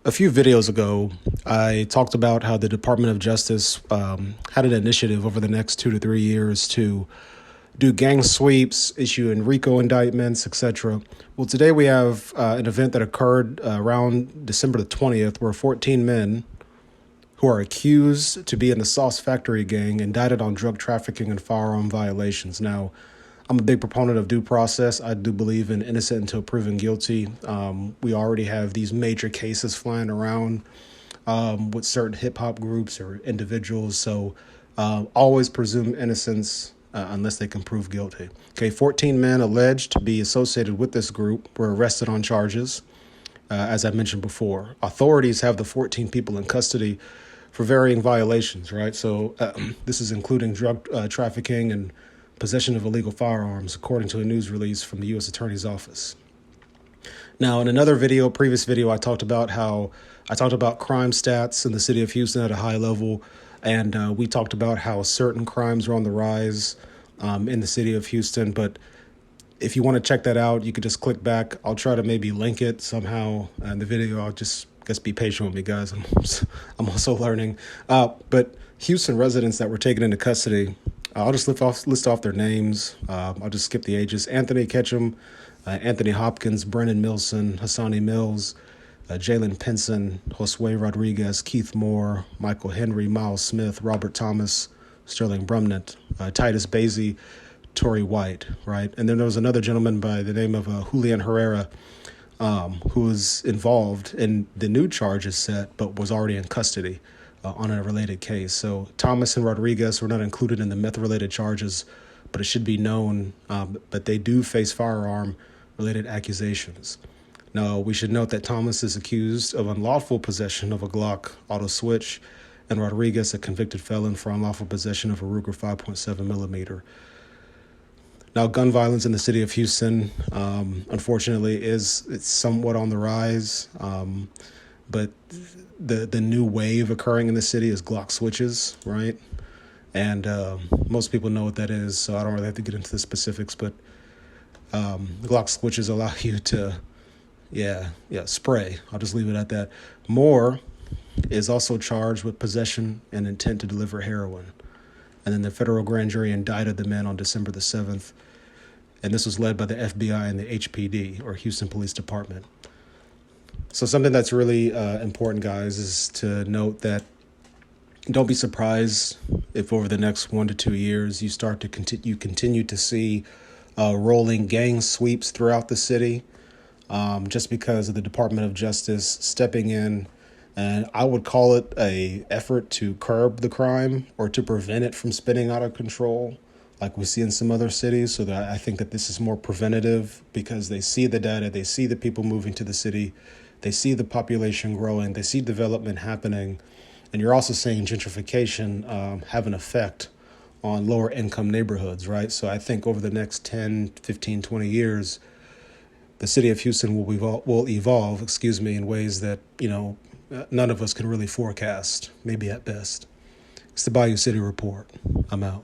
A few videos ago, I talked about how the Department of Justice had an initiative over the next 2 to 3 years to do gang sweeps, issue RICO indictments, etc. Well, today we have an event that occurred around December the 20th where 14 men who are accused to be in the Sauce Factory gang indicted on drug trafficking and firearm violations. Now, I'm a big proponent of due process. I do believe in innocent until proven guilty. We already have these major cases flying around with certain hip hop groups or individuals. So always presume innocence unless they can prove guilty. Okay, 14 men alleged to be associated with this group were arrested on charges, as I mentioned before. Authorities have the 14 people in custody for varying violations, right? So this is including drug trafficking and possession of illegal firearms, according to a news release from the U.S. Attorney's Office. Now, in another video, previous video, I talked about crime stats in the city of Houston at a high level, and we talked about how certain crimes are on the rise in the city of Houston. But if you want to check that out, you could just click back. I'll try to maybe link it somehow in the video. I'll just be patient with me, guys. I'm also learning. But Houston residents that were taken into custody, I'll just list off their names. I'll just skip the ages. Anthony Ketchum, Anthony Hopkins, Brennan Milson, Hassani Mills, Jalen Pinson, Josue Rodriguez, Keith Moore, Michael Henry, Miles Smith, Robert Thomas, Sterling Brumnett, Titus Basie, Torrey White, right? And then there was another gentleman by the name of Julian Herrera, who was involved in the new charges set, but was already in custody on a related case. So Thomas and Rodriguez were not included in the meth-related charges, but it should be known that they do face firearm-related accusations. Now, we should note that Thomas is accused of unlawful possession of a Glock auto switch, and Rodriguez a convicted felon for unlawful possession of a Ruger 5.7 millimeter. Now, gun violence in the city of Houston, unfortunately, it's somewhat on the rise. But the new wave occurring in the city is Glock switches, right? And most people know what that is, so I don't really have to get into the specifics. But Glock switches allow you to, spray. I'll just leave it at that. Moore is also charged with possession and intent to deliver heroin. And then the federal grand jury indicted the men on December the 7th. And this was led by the FBI and the HPD, or Houston Police Department. So something that's really important, guys, is to note that don't be surprised if over the next 1 to 2 years you continue to see rolling gang sweeps throughout the city, just because of the Department of Justice stepping in. And I would call it a effort to curb the crime or to prevent it from spinning out of control like we see in some other cities. So that I think that this is more preventative because they see the data, they see the people moving to the city, they see the population growing, they see development happening, and you're also seeing gentrification have an effect on lower income neighborhoods, right? So I think over the next 10, 15, 20 years, the city of Houston will evolve, in ways that, none of us can really forecast, maybe at best. It's the Bayou City Report. I'm out.